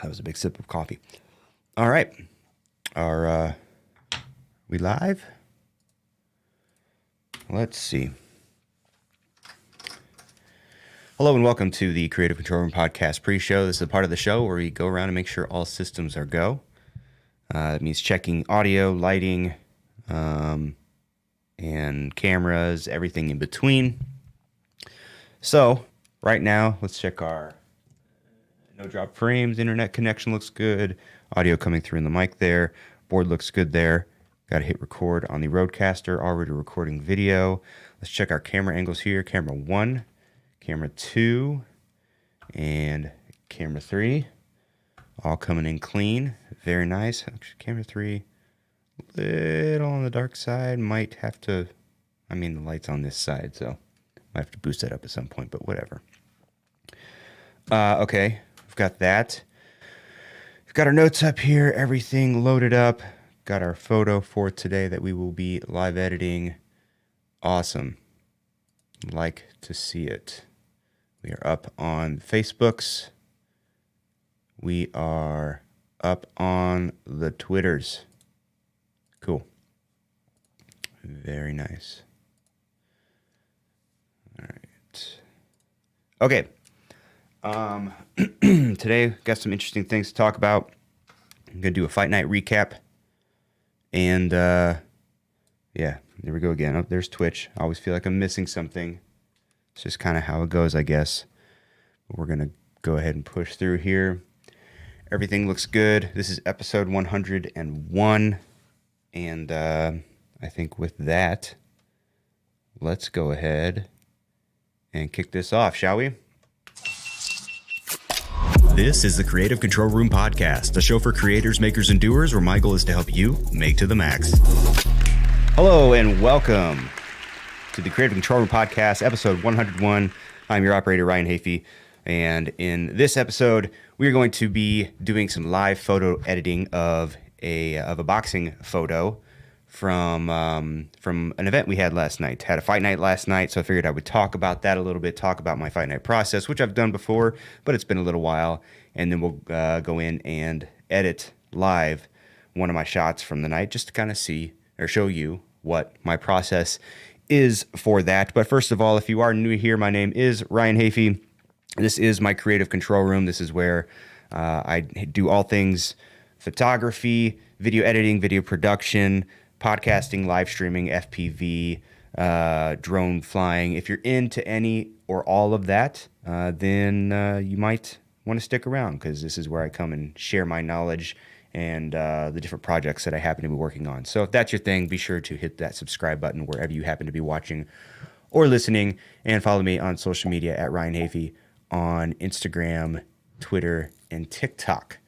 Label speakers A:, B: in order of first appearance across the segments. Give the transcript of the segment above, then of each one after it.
A: that was a big sip of coffee. All right. We live? Let's see. Hello and welcome to the Creative Control Room Podcast pre-show. This is a part of the show where we go around and make sure all systems are go. That means checking audio, lighting, and cameras, everything in between. So, right now, let's check our no drop frames. Internet connection looks good. Audio coming through in the mic there. Board looks good there. Got to hit record on the Rodecaster. Already recording video. Let's check our camera angles here. Camera 1, camera 2, and camera 3. All coming in clean. Very nice. Actually, camera 3, a little on the dark side. Might have to, the light's on this side, so might have to boost that up at some point, but whatever. Okay, we've got that. We've got our notes up here, everything loaded up. Got our photo for today that we will be live editing. Awesome. Like to see it. We are up on Facebooks. We are up on the Twitters. Cool. Very nice. All right. Okay. Today, got some interesting things to talk about. I'm going to do a fight night recap. And, yeah, there we go again. Oh, there's Twitch. I always feel like I'm missing something. It's just kind of how it goes, I guess. But we're going to go ahead and push through here. Everything looks good. This is episode 101. And I think with that, let's go ahead and kick this off, shall we?
B: This is the Creative Control Room Podcast, a show for creators, makers, and doers where my goal is to help you make to the max.
A: Hello and welcome to the Creative Control Room Podcast, episode 101. I'm your operator, Ryan Hafey, and in this episode, we are going to be doing some live photo editing of a boxing photo from an event we had last night. Had a fight night last night, so I figured I would talk about that a little bit, talk about my fight night process, which I've done before, but it's been a little while, and then we'll go in and edit live one of my shots from the night just to kind of see or show you what my process is for that. But first of all, if you are new here, my name is Ryan Hafey. This is my Creative Control Room. This is where I do all things photography, video editing, video production, podcasting, live streaming, FPV, drone flying. If you're into any or all of that, then you might want to stick around because this is where I come and share my knowledge and the different projects that I happen to be working on. So if that's your thing, be sure to hit that subscribe button wherever you happen to be watching or listening, and follow me on social media at Ryan Hafey on Instagram, Twitter, and TikTok.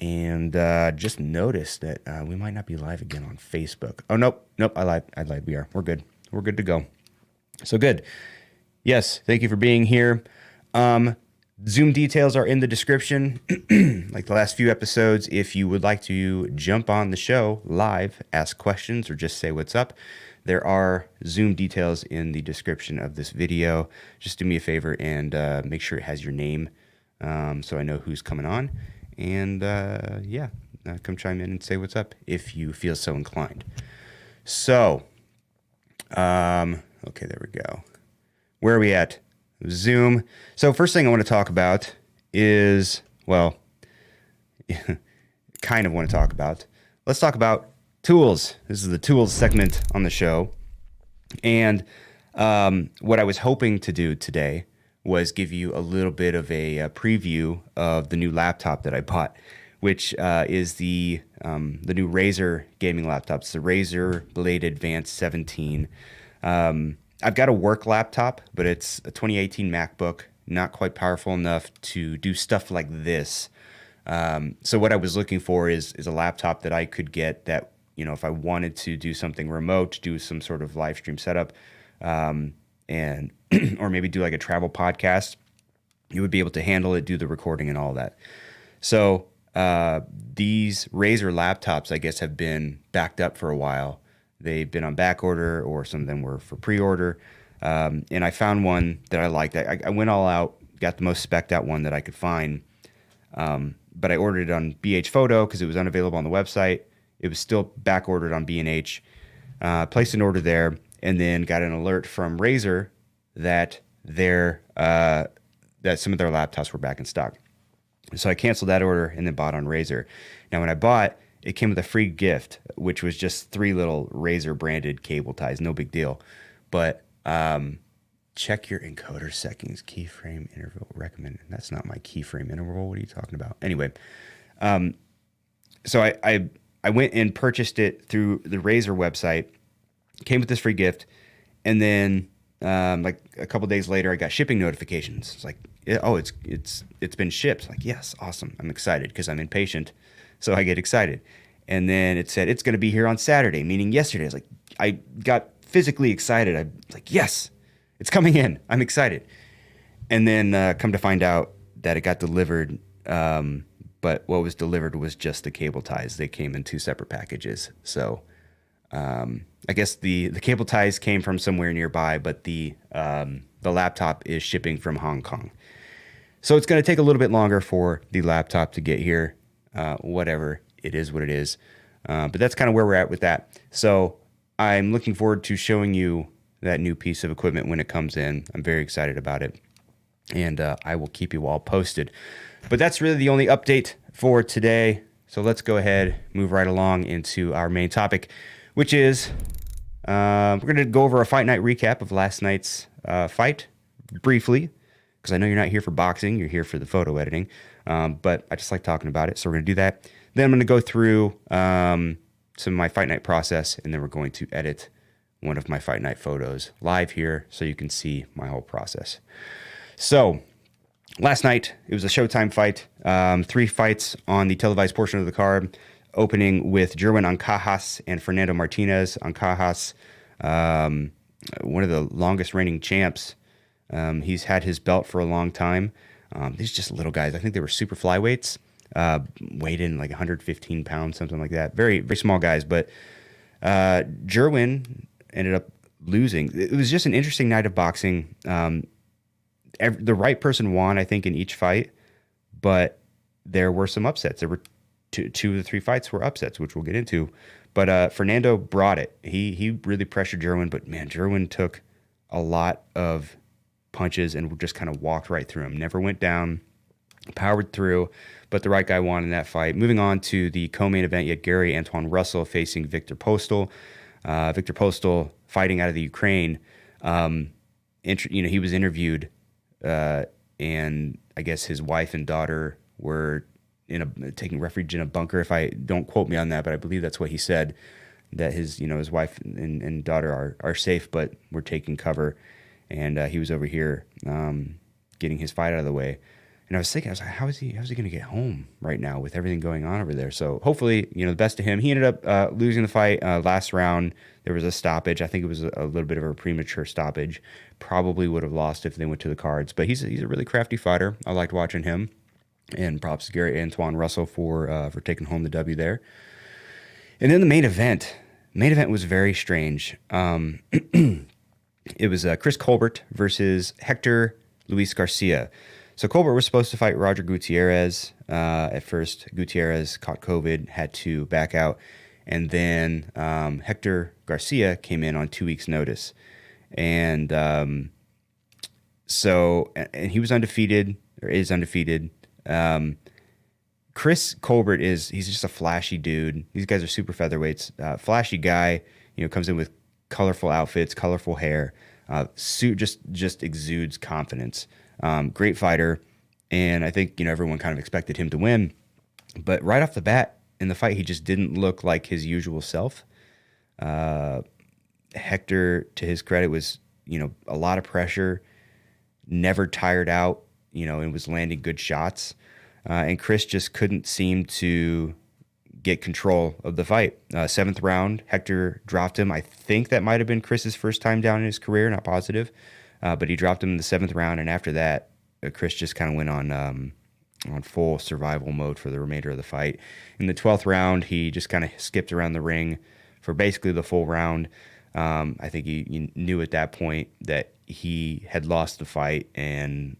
A: And just noticed that we might not be live again on Facebook. Oh, nope, I lied. We are. We're good. We're good to go. So good. Yes, thank you for being here. Zoom details are in the description. Like the last few episodes, if you would like to jump on the show live, ask questions, or just say what's up, there are Zoom details in the description of this video. Just do me a favor and make sure it has your name so I know who's coming on. And come chime in and say what's up if you feel so inclined. So, okay, there we go. Where are we at? Zoom. So first thing I want to talk about is, kind of want to talk about. Let's talk about tools. This is the tools segment on the show. And what I was hoping to do today was give you a little bit of a preview of the new laptop that I bought, which is the new Razer gaming laptop. It's the Razer Blade Advanced 17. I've got a work laptop, but it's a 2018 MacBook, not quite powerful enough to do stuff like this. So what I was looking for is a laptop that I could get that, if I wanted to do something remote, do some sort of live stream setup, and or maybe do like a travel podcast, you would be able to handle it, do the recording and all that. So these Razer laptops, I guess, have been backed up for a while. They've been on back order, or some of them were for pre-order. And I found one that I liked. I went all out, got the most spec'd out one that I could find. but I ordered it on BH Photo because it was unavailable on the website. It was still back ordered on B&H. Placed an order there, and then got an alert from Razer that that some of their laptops were back in stock. So I canceled that order and then bought on Razer. Now, when I bought, it came with a free gift, which was just 3 little Razer branded cable ties. No big deal. But check your encoder settings, keyframe interval recommended. That's not my keyframe interval. What are you talking about? Anyway, so I went and purchased it through the Razer website. Came with this free gift, and then like a couple days later, I got shipping notifications. It's like, oh, it's been shipped. Like, yes, awesome. I'm excited because I'm impatient, so I get excited. And then it said it's going to be here on Saturday, meaning yesterday. I was like, I got physically excited. I was like, yes, it's coming in. I'm excited. And then come to find out that it got delivered. But what was delivered was just the cable ties. They came in 2 separate packages. So I guess the cable ties came from somewhere nearby, but the laptop is shipping from Hong Kong. So it's going to take a little bit longer for the laptop to get here. Whatever, it is what it is. But that's kind of where we're at with that. So I'm looking forward to showing you that new piece of equipment when it comes in. I'm very excited about it. And I will keep you all posted. But that's really the only update for today. So let's go ahead, move right along into our main topic, which is we're going to go over a fight night recap of last night's fight briefly, because I know you're not here for boxing. You're here for the photo editing. But I just like talking about it. So we're going to do that. Then I'm going to go through some of my fight night process, and then we're going to edit one of my fight night photos live here so you can see my whole process. So last night, it was a Showtime fight. 3 fights on the televised portion of the card, opening with Jerwin Ancajas and Fernando Martinez. Ancajas, one of the longest reigning champs. He's had his belt for a long time. These are just little guys. I think they were super flyweights, weighed in like 115 pounds, something like that. Very, very small guys. But Jerwin ended up losing. It was just an interesting night of boxing. The right person won, I think, in each fight, but there were some upsets. There were two of the 3 fights were upsets, which we'll get into. But Fernando brought it. He really pressured Jerwin, but man, Jerwin took a lot of punches and just kind of walked right through him. Never went down, powered through, but the right guy won in that fight. Moving on to the co-main event, you had Gary Antoine Russell facing Victor Postal. Victor Postal fighting out of the Ukraine. He was interviewed. And I guess his wife and daughter were taking refuge in a bunker. If I don't quote me on that, but I believe that's what he said, that his wife and daughter are safe, but we're taking cover. And he was over here getting his fight out of the way. And I was thinking, how is he going to get home right now with everything going on over there? So hopefully, the best to him. He ended up losing the fight. Last round, there was a stoppage. I think it was a little bit of a premature stoppage. Probably would have lost if they went to the cards. But he's a really crafty fighter. I liked watching him. And props to Gary Antoine Russell for taking home the W there. And then the main event. The main event was very strange. It was Chris Colbert versus Hector Luis Garcia. So Colbert was supposed to fight Roger Gutierrez. At first, Gutierrez caught COVID, had to back out. And then Hector Garcia came in on 2 weeks' notice. And and he was undefeated, or is undefeated. Chris Colbert he's just a flashy dude. These guys are super featherweights. Flashy guy, comes in with colorful outfits, colorful hair, just exudes confidence. Great fighter, and I think everyone kind of expected him to win, but right off the bat in the fight, he just didn't look like his usual self. Hector, to his credit, was a lot of pressure, never tired out, and was landing good shots, and Chris just couldn't seem to get control of the fight. 7th round, Hector dropped him. I think that might have been Chris's first time down in his career, not positive. But he dropped him in the 7th round, and after that, Chris just kind of went on full survival mode for the remainder of the fight. In the 12th round, he just kind of skipped around the ring for basically the full round. I think he knew at that point that he had lost the fight and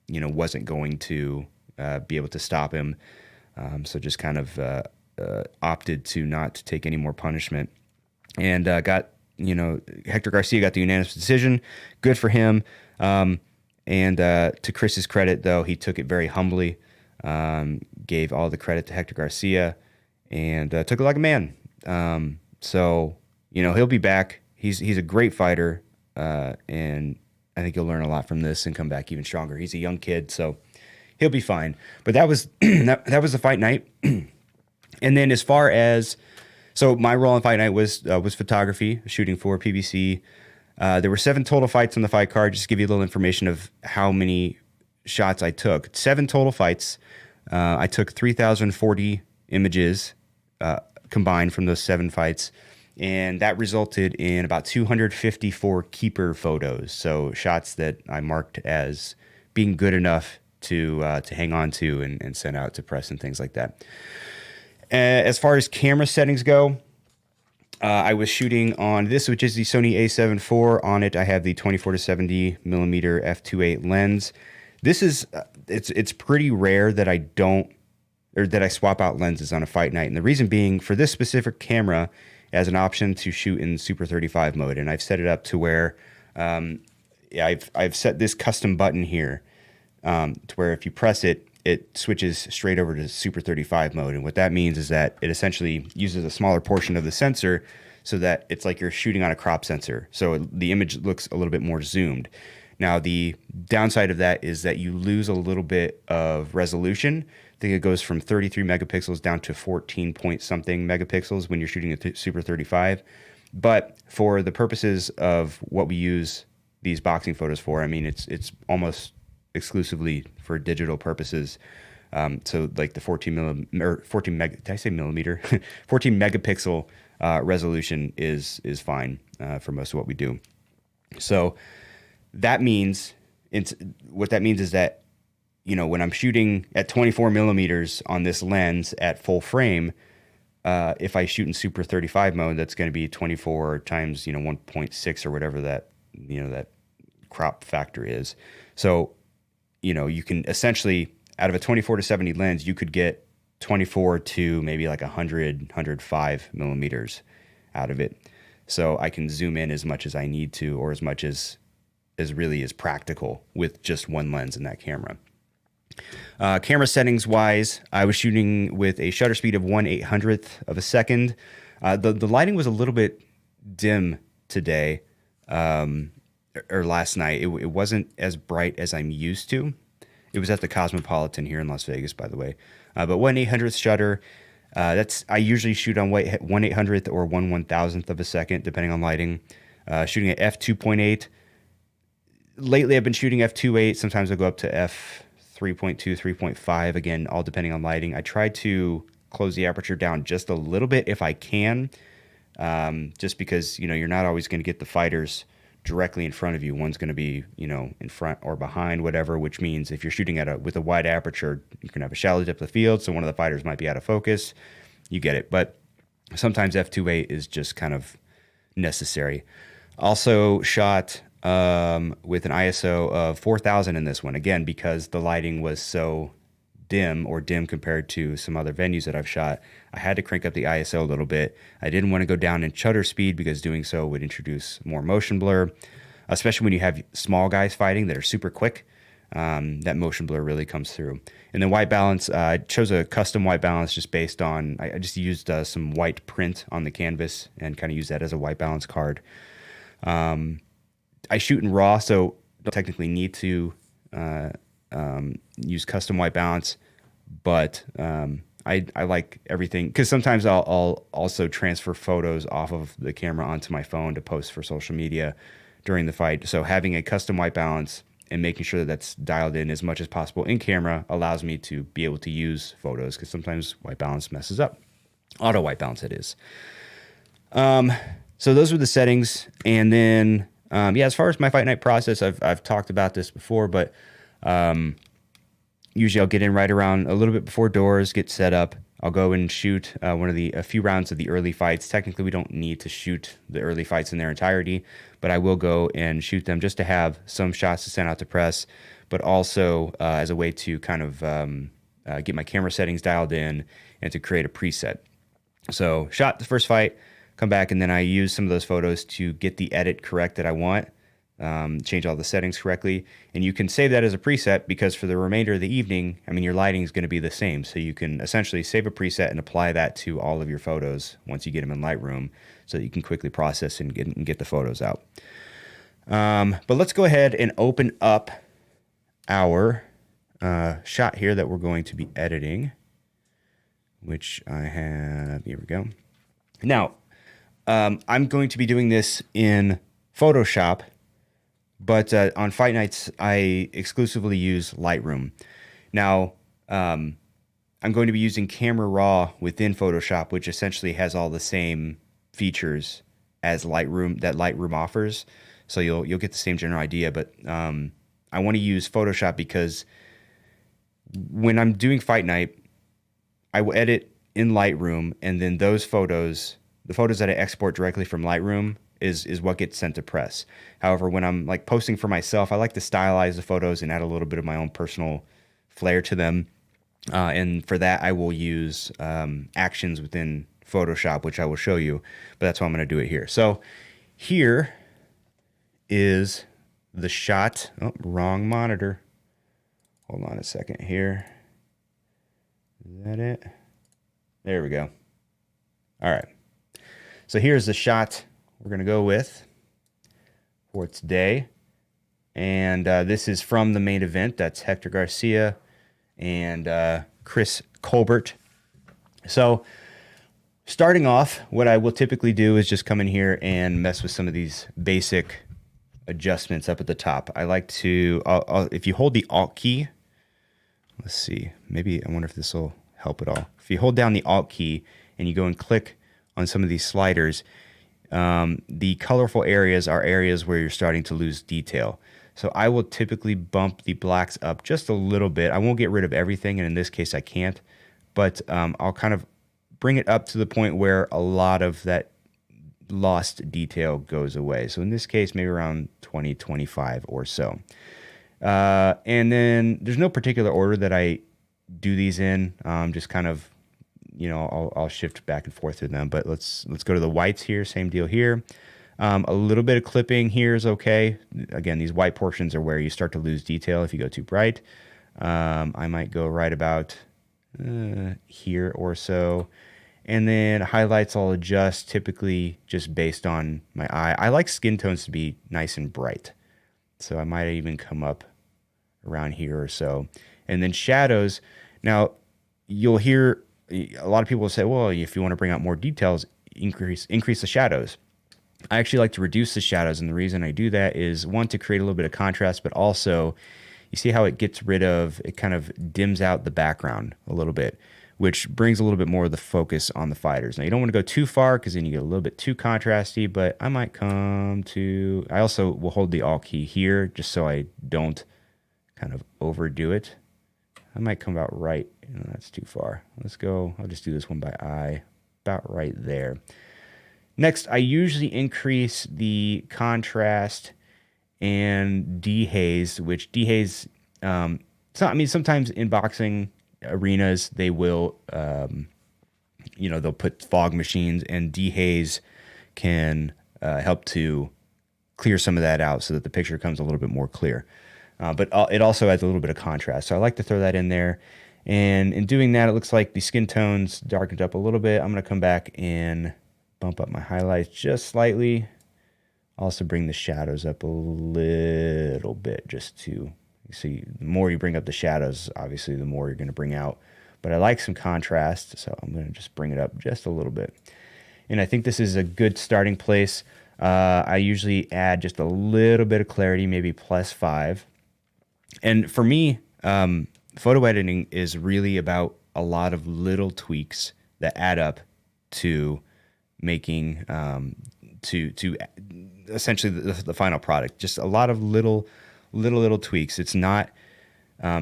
A: wasn't going to be able to stop him. So just kind of opted to not take any more punishment, and got, Hector Garcia got the unanimous decision. Good for him. And to Chris's credit, though, he took it very humbly, gave all the credit to Hector Garcia, and took it like a man. So he'll be back. He's a great fighter, and I think he'll learn a lot from this and come back even stronger. He's a young kid, so he'll be fine. But that was that was the fight night. And then as far as, so my role on fight night was photography, shooting for PBC. There were 7 total fights on the fight card. Just to give you a little information of how many shots I took. 7 total fights. I took 3,040 images combined from those 7 fights, and that resulted in about 254 keeper photos. So shots that I marked as being good enough to hang on to and send out to press and things like that. As far as camera settings go, I was shooting on this, which is the Sony a7 IV. On it, I have the 24 to 70 millimeter f2.8 lens. This is it's pretty rare that I swap out lenses on a fight night, and the reason being, for this specific camera, it has an option to shoot in Super 35 mode, and I've set it up to where I've set this custom button here to where if you press it, it switches straight over to Super 35 mode. And what that means is that it essentially uses a smaller portion of the sensor so that it's like you're shooting on a crop sensor. So the image looks a little bit more zoomed. Now, the downside of that is that you lose a little bit of resolution. I think it goes from 33 megapixels down to 14 point something megapixels when you're shooting at Super 35. But for the purposes of what we use these boxing photos for, I mean, it's almost exclusively for digital purposes. So like the 14 megapixel resolution is fine for most of what we do. So that means what that means is that, when I'm shooting at 24 millimeters on this lens at full frame, if I shoot in Super 35 mode, that's going to be 24 times 1.6 or whatever that that crop factor is. So you can essentially, out of a 24 to 70 lens, you could get 24 to maybe like 105 millimeters out of it. So I can zoom in as much as I need to, or as much as really is practical with just one lens in that camera. Camera settings wise, I was shooting with a shutter speed of 1/800th of a second. The lighting was a little bit dim today, or last night. It wasn't as bright as I'm used to. It was at the Cosmopolitan here in Las Vegas, by the way. But 1/800th shutter. I usually shoot on 1/800th or 1/1000th of a second, depending on lighting. Shooting at f2.8. Lately, I've been shooting f2.8. Sometimes I'll go up to f3.2, 3.5. Again, all depending on lighting. I try to close the aperture down just a little bit if I can, just because you're not always going to get the fighters directly in front of you. One's going to be in front or behind, whatever, which means if you're shooting with a wide aperture, you can have a shallow depth of field, so one of the fighters might be out of focus. You get it. But sometimes f2.8 is just kind of necessary. Also shot with an ISO of 4000 in this one, again because the lighting was so dim compared to some other venues that I've shot. I had to crank up the ISO a little bit. I didn't want to go down in shutter speed because doing so would introduce more motion blur, especially when you have small guys fighting that are super quick. That motion blur really comes through. And then white balance, I chose a custom white balance just based on, I just used some white print on the canvas and kind of used that as a white balance card. I shoot in RAW, so don't technically need to use custom white balance, but I like everything, because sometimes I'll also transfer photos off of the camera onto my phone to post for social media during the fight. So having a custom white balance and making sure that that's dialed in as much as possible in camera allows me to be able to use photos, because sometimes white balance messes up. Auto white balance, it is. So those were the settings. And then, as far as my fight night process, I've talked about this before, but usually I'll get in right around a little bit before doors, get set up. I'll go and shoot a few rounds of the early fights. Technically, we don't need to shoot the early fights in their entirety, but I will go and shoot them just to have some shots to send out to press. but also as a way to kind of get my camera settings dialed in and to create a preset. So shot the first fight, come back, and then I use some of those photos to get the edit correct that I want, change all the settings correctly. And you can save that as a preset because for the remainder of the evening, I mean, your lighting is going to be the same. So you can essentially save a preset and apply that to all of your photos once you get them in Lightroom so that you can quickly process and get the photos out. But let's go ahead and open up our shot here that we're going to be editing, which I have, here we go. Now, I'm going to be doing this in Photoshop, but on fight nights, I exclusively use Lightroom. Now, I'm going to be using Camera Raw within Photoshop, which essentially has all the same features as Lightroom that Lightroom offers. So you'll get the same general idea, but I want to use Photoshop because when I'm doing fight night, I will edit in Lightroom, and then those photos, the photos that I export directly from Lightroom is what gets sent to press. However, when I'm like posting for myself, I like to stylize the photos and add a little bit of my own personal flair to them. And for that, I will use actions within Photoshop, which I will show you, but that's why I'm going to do it here. So here is the shot. Oh, wrong monitor. Hold on a second here. Is that it? There we go. All right. So here's the shot we're going to go with for today. And this is from the main event. That's Hector Garcia and Chris Colbert. So starting off, what I will typically do is just come in here and mess with some of these basic adjustments up at the top. I like to, if you hold the Alt key, let's see, maybe I wonder if this will help at all. If you hold down the Alt key and you go and click on some of these sliders, the colorful areas are areas where you're starting to lose detail. So I will typically bump the blacks up just a little bit. I won't get rid of everything, and in this case I can't, but I'll kind of bring it up to the point where a lot of that lost detail goes away. So in this case, maybe around 20, 25 or so. And then there's no particular order that I do these in. Just kind of, you know, I'll shift back and forth through them. But let's go to the whites here. Same deal here. A little bit of clipping here is okay. Again, these white portions are where you start to lose detail if you go too bright. I might go right about here or so. And then highlights I'll adjust typically just based on my eye. I like skin tones to be nice and bright. So I might even come up around here or so. And then shadows. Now, you'll hear a lot of people say, well, if you want to bring out more details, increase the shadows. I actually like to reduce the shadows. And the reason I do that is, one, to create a little bit of contrast, but also you see how it gets rid of, it kind of dims out the background a little bit, which brings a little bit more of the focus on the fighters. Now, you don't want to go too far because then you get a little bit too contrasty, but I might come to, I also will hold the Alt key here just so I don't kind of overdo it. I might come about right. No, that's too far. Let's go, I'll just do this one by eye, about right there. Next, I usually increase the contrast and dehaze, which dehaze, sometimes in boxing arenas, they will, they'll put fog machines, and dehaze can help to clear some of that out so that the picture comes a little bit more clear. But it also adds a little bit of contrast. So I like to throw that in there. And in doing that, it looks like the skin tones darkened up a little bit. I'm going to come back and bump up my highlights just slightly. Also bring the shadows up a little bit just to see. The more you bring up the shadows, obviously, the more you're going to bring out. But I like some contrast, so I'm going to just bring it up just a little bit. And I think this is a good starting place. I usually add just a little bit of clarity, maybe +5. And for me, photo editing is really about a lot of little tweaks that add up to making to essentially the final product. Just a lot of little tweaks. It's not,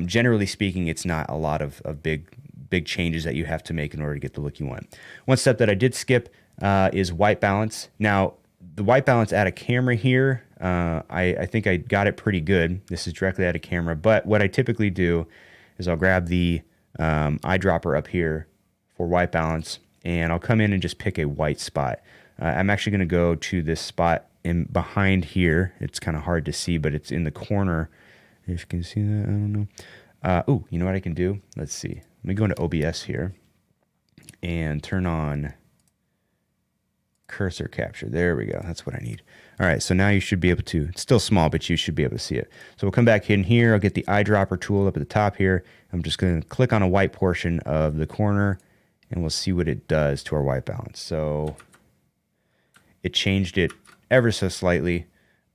A: generally speaking, it's not a lot of big changes that you have to make in order to get the look you want. One step that I did skip is white balance. Now, the white balance at a camera here, I think I got it pretty good. This is directly out of camera, but what I typically do is I'll grab the eyedropper up here for white balance, and I'll come in and just pick a white spot. I'm actually going to go to this spot in behind here. It's kind of hard to see, but it's in the corner. If you can see that, I don't know. Oh, you know what I can do? Let's see. Let me go into OBS here and turn on cursor capture. There we go. That's what I need. All right, so now you should be able to, it's still small, but you should be able to see it. So we'll come back in here. I'll get the eyedropper tool up at the top here. I'm just going to click on a white portion of the corner, and we'll see what it does to our white balance. So it changed it ever so slightly,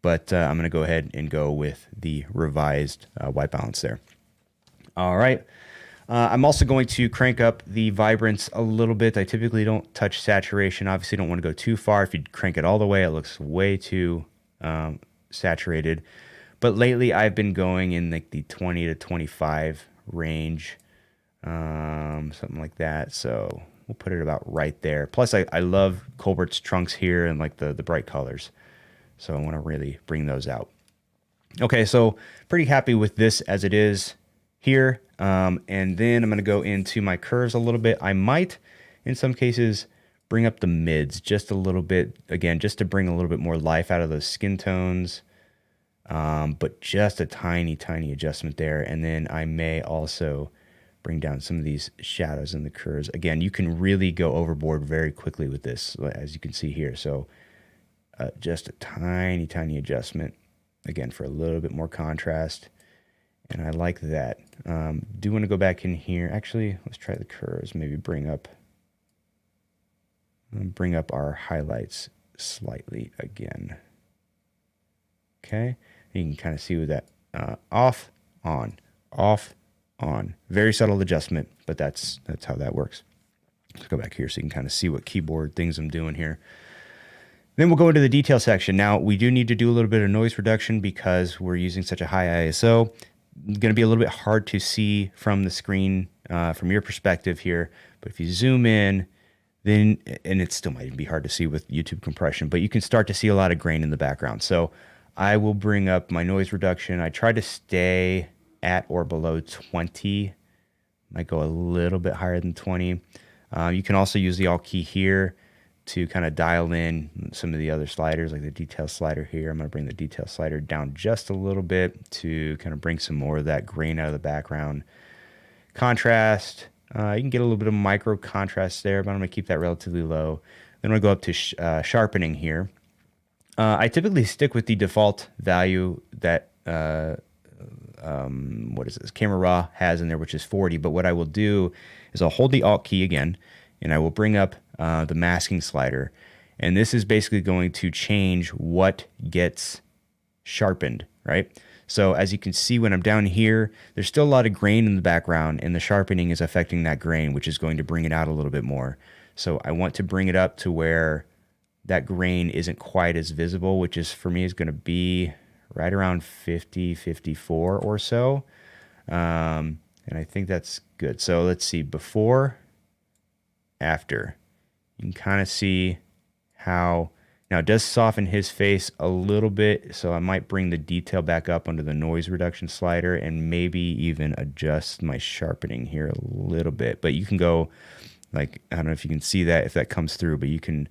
A: but I'm going to go ahead and go with the revised white balance there. All right. I'm also going to crank up the vibrance a little bit. I typically don't touch saturation. Obviously, don't want to go too far. If you crank it all the way, it looks way too saturated. But lately, I've been going in like the 20 to 25 range, something like that. So we'll put it about right there. Plus, I love Colbert's trunks here and like the bright colors. So I want to really bring those out. Okay, so pretty happy with this as it is here. And then I'm going to go into my curves a little bit. I might, in some cases, bring up the mids just a little bit, again, just to bring a little bit more life out of those skin tones, but just a tiny, tiny adjustment there. And then I may also bring down some of these shadows in the curves. Again, you can really go overboard very quickly with this, as you can see here. So just a tiny, tiny adjustment, again, for a little bit more contrast. And I like that. Do want to go back in here. Actually, let's try the curves. Maybe bring up our highlights slightly again. Okay, you can kind of see with that off, on, off, on. Very subtle adjustment, but that's how that works. Let's go back here so you can kind of see what keyboard things I'm doing here. Then we'll go into the detail section. Now, we do need to do a little bit of noise reduction because we're using such a high ISO. It's going to be a little bit hard to see from the screen from your perspective here. But if you zoom in, then, and it still might be hard to see with YouTube compression, but you can start to see a lot of grain in the background. So I will bring up my noise reduction. I try to stay at or below 20. Might go a little bit higher than 20. You can also use the Alt key here to kind of dial in some of the other sliders, like the detail slider here. I'm going to bring the detail slider down just a little bit to kind of bring some more of that grain out of the background. Contrast, you can get a little bit of micro contrast there, but I'm going to keep that relatively low. Then we'll go up to sharpening here. I typically stick with the default value that what is this? Camera Raw has in there, which is 40. But what I will do is I'll hold the Alt key again, and I will bring up the masking slider. And this is basically going to change what gets sharpened, right? So as you can see when I'm down here, there's still a lot of grain in the background, and the sharpening is affecting that grain, which is going to bring it out a little bit more. So I want to bring it up to where that grain isn't quite as visible, which is, for me, is going to be right around 50, 54 or so. And I think that's good. So let's see, before, after. You can kind of see how, now it does soften his face a little bit, so I might bring the detail back up under the noise reduction slider and maybe even adjust my sharpening here a little bit. But you can go, like, I don't know if you can see that, if that comes through, but you can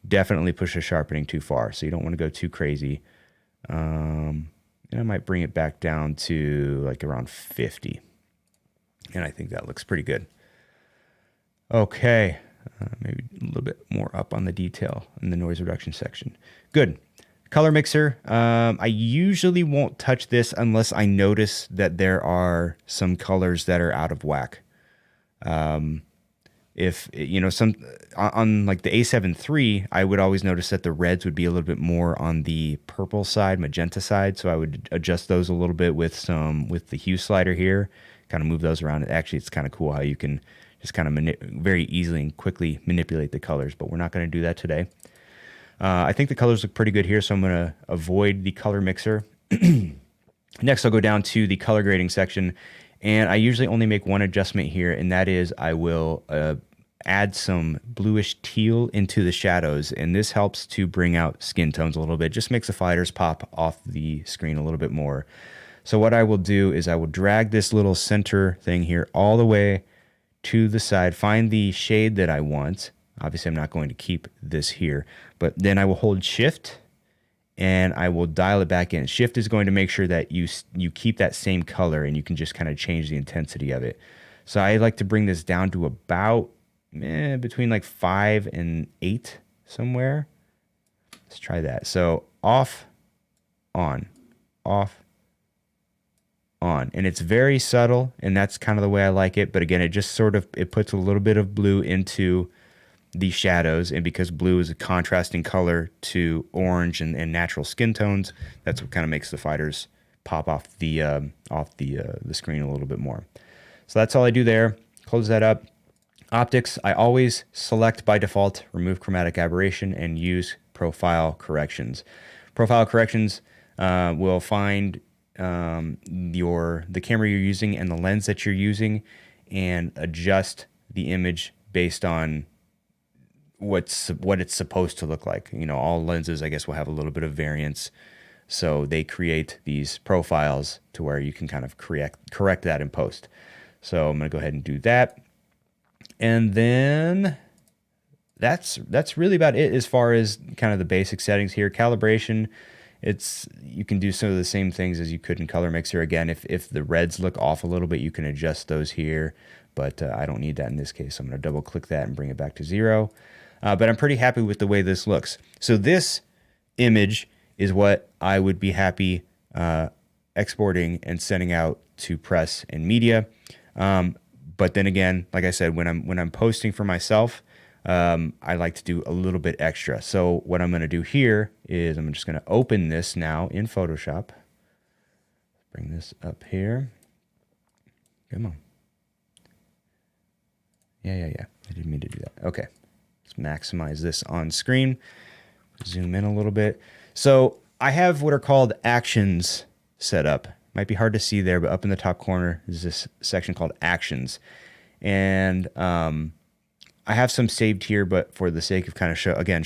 A: definitely push the sharpening too far, so you don't want to go too crazy. And I might bring it back down to like around 50. And I think that looks pretty good. Okay, maybe a little bit more up on the detail in the noise reduction section. Good. Color mixer. I usually won't touch this unless I notice that there are some colors that are out of whack. If, you know, some on like the A7 III, I would always notice that the reds would be a little bit more on the purple side, magenta side. So I would adjust those a little bit with the hue slider here, kind of move those around. Actually, it's kind of cool how you can just kind of very easily and quickly manipulate the colors, but we're not going to do that today. I think the colors look pretty good here, so I'm going to avoid the color mixer. Next, I'll go down to the color grading section, and I usually only make one adjustment here, and that is I will add some bluish teal into the shadows, and this helps to bring out skin tones a little bit. Just makes the fighters pop off the screen a little bit more. So what I will do is I will drag this little center thing here all the way to the side, find the shade that I want. Obviously, I'm not going to keep this here, but then I will hold Shift and I will dial it back in. Shift is going to make sure that you keep that same color, and you can just kind of change the intensity of it. So I like to bring this down to about between like 5 and 8 somewhere. Let's try that. So off, on, off, on. And it's very subtle, and that's kind of the way I like it. But again, it just sort of, it puts a little bit of blue into the shadows, and because blue is a contrasting color to orange and natural skin tones, that's what kind of makes the fighters pop off the screen a little bit more. So that's all I do there. Close that up. Optics, I always select by default, remove chromatic aberration, and use profile corrections. Profile corrections will find the camera you're using and the lens that you're using, and adjust the image based on what it's supposed to look like. You know, all lenses, I guess, will have a little bit of variance, so they create these profiles to where you can kind of correct that in post. So I'm going to go ahead and do that. And then that's really about it as far as kind of the basic settings here. Calibration, you can do some of the same things as you could in Color Mixer. Again, if the reds look off a little bit, you can adjust those here, but I don't need that in this case. So I'm going to double click that and bring it back to 0. But I'm pretty happy with the way this looks. So this image is what I would be happy exporting and sending out to press and media. But then again, like I said, when I'm posting for myself, I like to do a little bit extra. So what I'm going to do here is I'm just going to open this now in Photoshop. Bring this up here. Come on. Yeah. I didn't mean to do that. Okay. Let's maximize this on screen. Zoom in a little bit. So I have what are called actions set up. Might be hard to see there, but up in the top corner is this section called Actions. And I have some saved here, but for the sake of kind of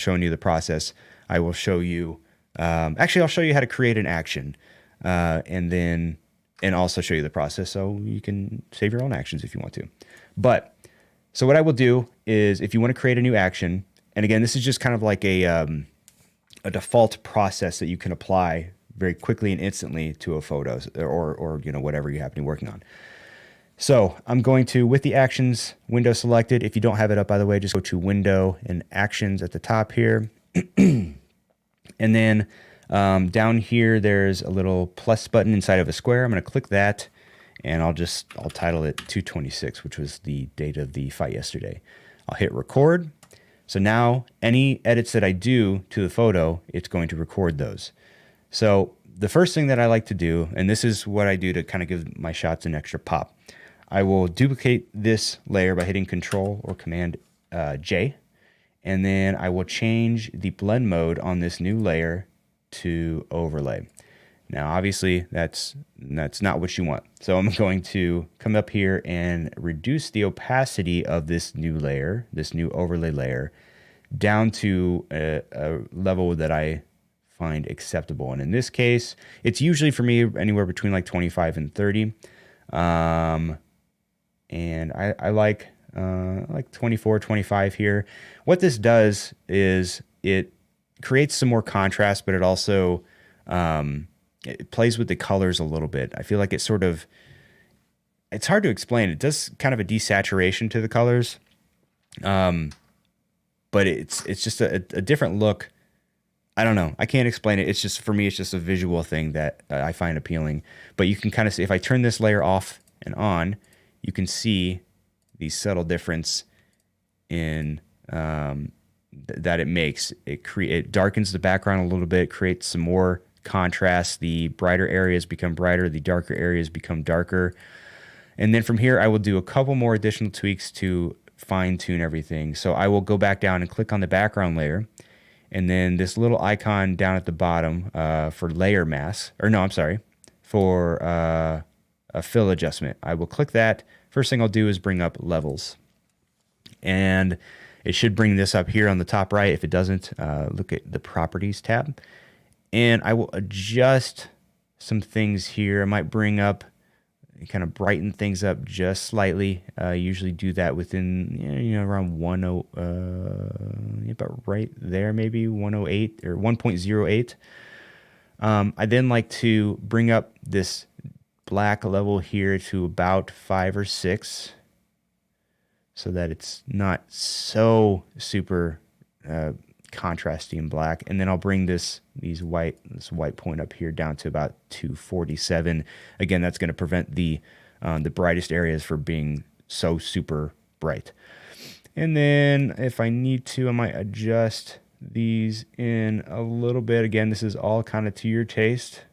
A: showing you the process, I will show you, actually I'll show you how to create an action, and also show you the process so you can save your own actions if you want to. But, so what I will do is, if you want to create a new action, and again, this is just kind of like a default process that you can apply very quickly and instantly to a photo or you know, whatever you happen to be working on. So I'm going to, with the actions window selected, if you don't have it up, by the way, just go to window and actions at the top here. And then down here, there's a little plus button inside of a square. I'm going to click that, and I'll title it 226, which was the date of the fight yesterday. I'll hit record. So now any edits that I do to the photo, it's going to record those. So the first thing that I like to do, and this is what I do to kind of give my shots an extra pop, I will duplicate this layer by hitting Control or Command J, and then I will change the blend mode on this new layer to overlay. Now, obviously, that's not what you want. So I'm going to come up here and reduce the opacity of this new layer, this new overlay layer, down to a level that I find acceptable. And in this case, it's usually for me anywhere between like 25 and 30. And I like 24, 25 here. What this does is it creates some more contrast, but it also it plays with the colors a little bit. I feel like it's hard to explain. It does kind of a desaturation to the colors, but it's just a different look. I don't know. I can't explain it. It's just, for me, it's just a visual thing that I find appealing. But you can kind of see, if I turn this layer off and on, you can see the subtle difference in that it makes. It darkens the background a little bit, creates some more contrast. The brighter areas become brighter, the darker areas become darker. And then from here, I will do a couple more additional tweaks to fine tune everything. So I will go back down and click on the background layer. And then this little icon down at the bottom for layer mask, for a fill adjustment. I will click that. First thing I'll do is bring up levels. And it should bring this up here on the top right. If it doesn't, look at the properties tab. And I will adjust some things here. I might bring up, kind of brighten things up just slightly. Usually do that within, around 10, about right there, maybe 108 or 1.08. I then like to bring up this black level here to about 5 or 6 so that it's not so super contrasty and black. And then I'll bring this white point up here down to about 247. Again, that's going to prevent the brightest areas from being so super bright. And then if I need to, I might adjust these in a little bit. Again, this is all kind of to your taste.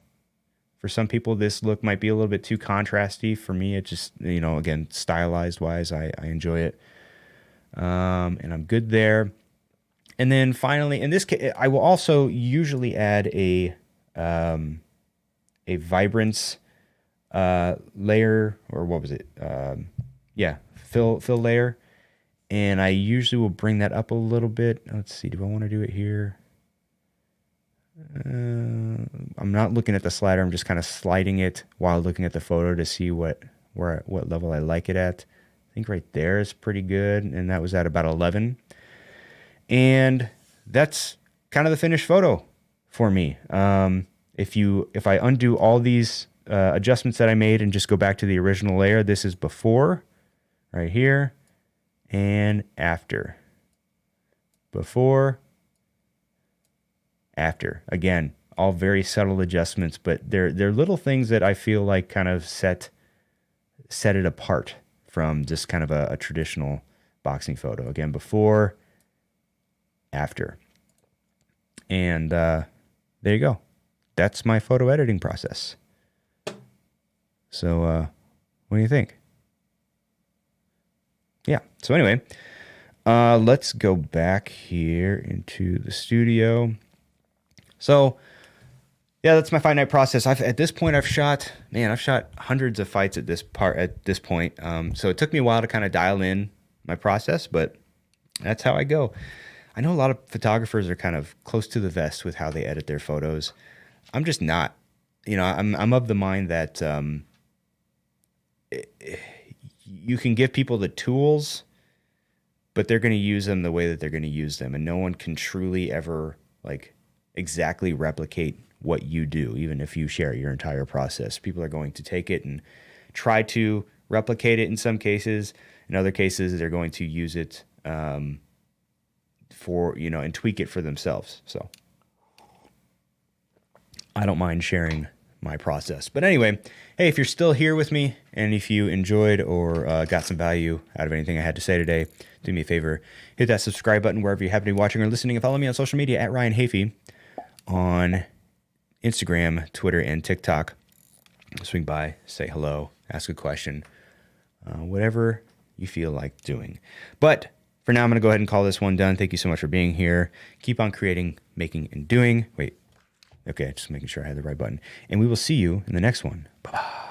A: For some people, this look might be a little bit too contrasty. For me, it just, again, stylized wise, I enjoy it. And I'm good there. And then finally, in this case, I will also usually add a vibrance layer, or what was it? Fill layer. And I usually will bring that up a little bit. Let's see, do I want to do it here? I'm not looking at the slider. I'm just kind of sliding it while looking at the photo to see what level I like it at. I think right there is pretty good, and that was at about 11. And that's kind of the finished photo for me. If I undo all these adjustments that I made and just go back to the original layer, this is before, right here, and after. Before, after. Again, all very subtle adjustments, but they're little things that I feel like kind of set it apart from just kind of a traditional boxing photo. Again, before, after. And there you go. That's my photo editing process. So what do you think? Yeah. So anyway, let's go back here into the studio. So yeah, that's my fight night process. At this point, I've shot hundreds of fights at this point. So it took me a while to kind of dial in my process, but that's how I go. I know a lot of photographers are kind of close to the vest with how they edit their photos. I'm just not. I'm of the mind that you can give people the tools, but they're going to use them the way that they're going to use them, and no one can truly ever exactly replicate what you do, even if you share your entire process. People are going to take it and try to replicate it in some cases. In other cases, they're going to use it for, and tweak it for themselves. So I don't mind sharing my process. But anyway, hey, if you're still here with me and if you enjoyed or got some value out of anything I had to say today, do me a favor, hit that subscribe button wherever you happen to be watching or listening, and follow me on social media at Ryan Hafey on Instagram, Twitter, and TikTok. Swing by, say hello, ask a question, whatever you feel like doing. But for now, I'm going to go ahead and call this one done. Thank you so much for being here. Keep on creating, making, and doing. Wait. Okay, just making sure I had the right button. And we will see you in the next one. Bye-bye.